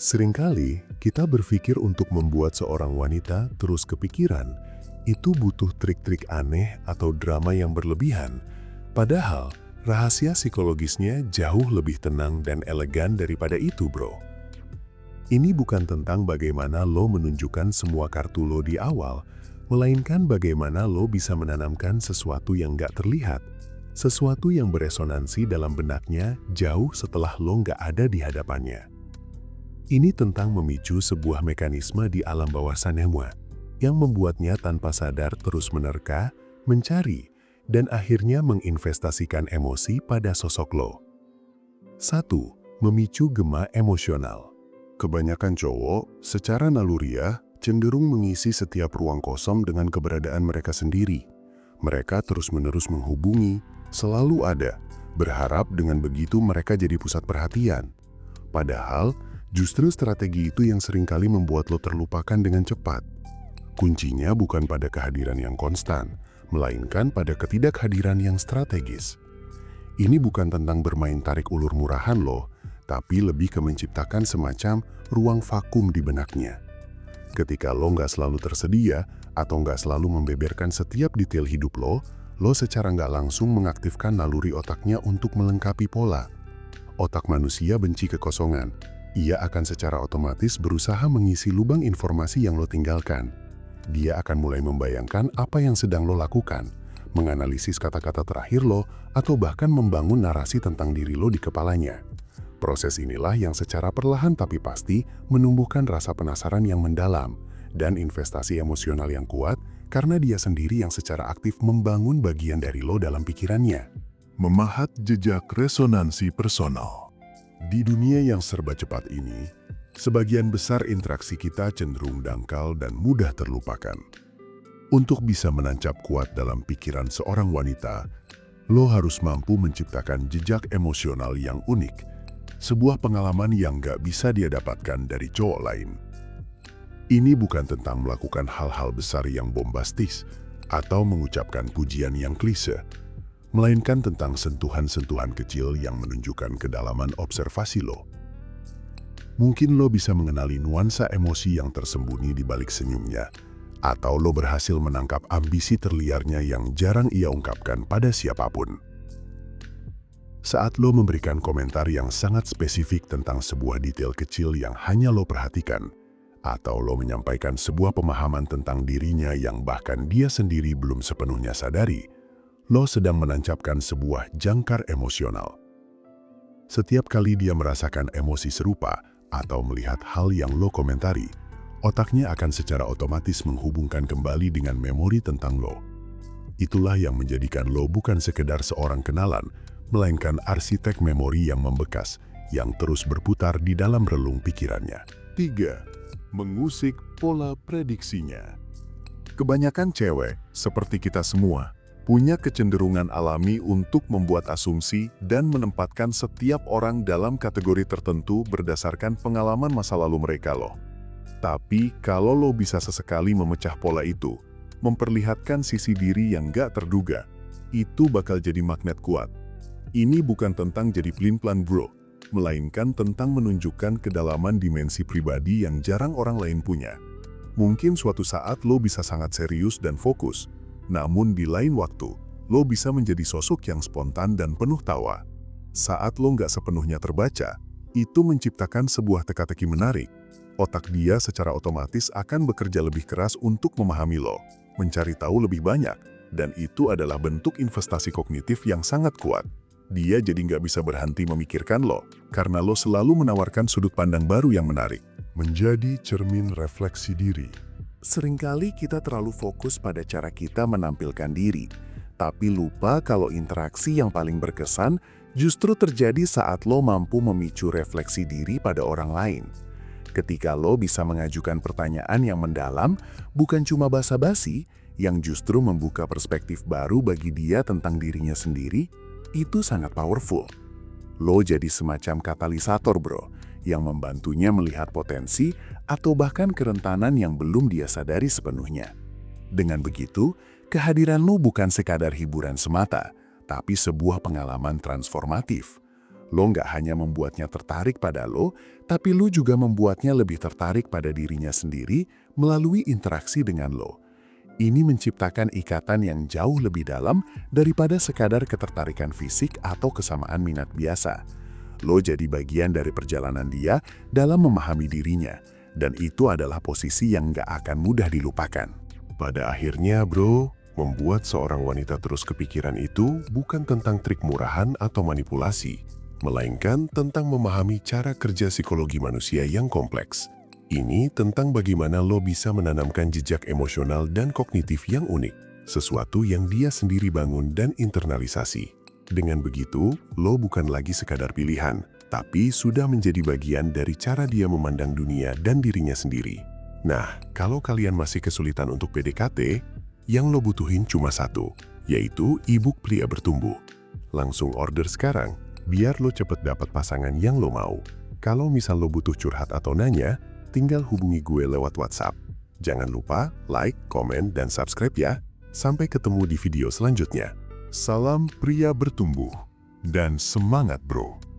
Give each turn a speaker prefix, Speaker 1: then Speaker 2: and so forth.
Speaker 1: Seringkali kita berpikir untuk membuat seorang wanita terus kepikiran, itu butuh trik-trik aneh atau drama yang berlebihan. Padahal, rahasia psikologisnya jauh lebih tenang dan elegan daripada itu, bro. Ini bukan tentang bagaimana lo menunjukkan semua kartu lo di awal, melainkan bagaimana lo bisa menanamkan sesuatu yang gak terlihat, sesuatu yang beresonansi dalam benaknya jauh setelah lo gak ada di hadapannya. Ini tentang memicu sebuah mekanisme di alam bawah sadarmu yang membuatnya tanpa sadar terus menerka, mencari, dan akhirnya menginvestasikan emosi pada sosok lo. 1. Memicu gema emosional. Kebanyakan cowok secara naluriah cenderung mengisi setiap ruang kosong dengan keberadaan mereka sendiri. Mereka terus-menerus menghubungi, selalu ada, berharap dengan begitu mereka jadi pusat perhatian. Padahal, justru strategi itu yang seringkali membuat lo terlupakan dengan cepat. Kuncinya bukan pada kehadiran yang konstan, melainkan pada ketidakhadiran yang strategis. Ini bukan tentang bermain tarik ulur murahan lo, tapi lebih ke menciptakan semacam ruang vakum di benaknya. Ketika lo nggak selalu tersedia atau nggak selalu membeberkan setiap detail hidup lo secara nggak langsung mengaktifkan naluri otaknya untuk melengkapi pola. Otak manusia benci kekosongan. Ia akan secara otomatis berusaha mengisi lubang informasi yang lo tinggalkan. Dia akan mulai membayangkan apa yang sedang lo lakukan, menganalisis kata-kata terakhir lo, atau bahkan membangun narasi tentang diri lo di kepalanya. Proses inilah yang secara perlahan tapi pasti menumbuhkan rasa penasaran yang mendalam dan investasi emosional yang kuat karena dia sendiri yang secara aktif membangun bagian dari lo dalam pikirannya. Memahat jejak resonansi personal. Di dunia yang serba cepat ini, sebagian besar interaksi kita cenderung dangkal dan mudah terlupakan. Untuk bisa menancap kuat dalam pikiran seorang wanita, lo harus mampu menciptakan jejak emosional yang unik, sebuah pengalaman yang gak bisa dia dapatkan dari cowok lain. Ini bukan tentang melakukan hal-hal besar yang bombastis atau mengucapkan pujian yang klise, melainkan tentang sentuhan-sentuhan kecil yang menunjukkan kedalaman observasi lo. Mungkin lo bisa mengenali nuansa emosi yang tersembunyi di balik senyumnya, atau lo berhasil menangkap ambisi terliarnya yang jarang ia ungkapkan pada siapapun. Saat lo memberikan komentar yang sangat spesifik tentang sebuah detail kecil yang hanya lo perhatikan, atau lo menyampaikan sebuah pemahaman tentang dirinya yang bahkan dia sendiri belum sepenuhnya sadari, lo sedang menancapkan sebuah jangkar emosional. Setiap kali dia merasakan emosi serupa atau melihat hal yang lo komentari, otaknya akan secara otomatis menghubungkan kembali dengan memori tentang lo. Itulah yang menjadikan lo bukan sekedar seorang kenalan, melainkan arsitek memori yang membekas, yang terus berputar di dalam relung pikirannya. 3. Mengusik pola prediksinya. Kebanyakan cewek, seperti kita semua, punya kecenderungan alami untuk membuat asumsi dan menempatkan setiap orang dalam kategori tertentu berdasarkan pengalaman masa lalu mereka loh. Tapi kalau lo bisa sesekali memecah pola itu, memperlihatkan sisi diri yang gak terduga, itu bakal jadi magnet kuat. Ini bukan tentang jadi pelin-pelan bro, melainkan tentang menunjukkan kedalaman dimensi pribadi yang jarang orang lain punya. Mungkin suatu saat lo bisa sangat serius dan fokus, namun di lain waktu, lo bisa menjadi sosok yang spontan dan penuh tawa. Saat lo nggak sepenuhnya terbaca, itu menciptakan sebuah teka-teki menarik. Otak dia secara otomatis akan bekerja lebih keras untuk memahami lo, mencari tahu lebih banyak, dan itu adalah bentuk investasi kognitif yang sangat kuat. Dia jadi nggak bisa berhenti memikirkan lo, karena lo selalu menawarkan sudut pandang baru yang menarik. Menjadi cermin refleksi diri. Seringkali kita terlalu fokus pada cara kita menampilkan diri, tapi lupa kalau interaksi yang paling berkesan justru terjadi saat lo mampu memicu refleksi diri pada orang lain. Ketika lo bisa mengajukan pertanyaan yang mendalam, bukan cuma basa-basi, yang justru membuka perspektif baru bagi dia tentang dirinya sendiri, itu sangat powerful. Lo jadi semacam katalisator bro, yang membantunya melihat potensi atau bahkan kerentanan yang belum dia sadari sepenuhnya. Dengan begitu, kehadiran lo bukan sekadar hiburan semata, tapi sebuah pengalaman transformatif. Lo nggak hanya membuatnya tertarik pada lo, tapi lo juga membuatnya lebih tertarik pada dirinya sendiri melalui interaksi dengan lo. Ini menciptakan ikatan yang jauh lebih dalam daripada sekadar ketertarikan fisik atau kesamaan minat biasa. Lo jadi bagian dari perjalanan dia dalam memahami dirinya, dan itu adalah posisi yang nggak akan mudah dilupakan. Pada akhirnya, bro, membuat seorang wanita terus kepikiran itu bukan tentang trik murahan atau manipulasi, melainkan tentang memahami cara kerja psikologi manusia yang kompleks. Ini tentang bagaimana lo bisa menanamkan jejak emosional dan kognitif yang unik, sesuatu yang dia sendiri bangun dan internalisasi. Dengan begitu, lo bukan lagi sekadar pilihan, tapi sudah menjadi bagian dari cara dia memandang dunia dan dirinya sendiri. Nah, kalau kalian masih kesulitan untuk PDKT, yang lo butuhin cuma satu, yaitu e-book Pria Bertumbuh. Langsung order sekarang, biar lo cepet dapat pasangan yang lo mau. Kalau misal lo butuh curhat atau nanya, tinggal hubungi gue lewat WhatsApp. Jangan lupa like, komen, dan subscribe ya. Sampai ketemu di video selanjutnya. Salam Pria Bertumbuh, dan semangat bro!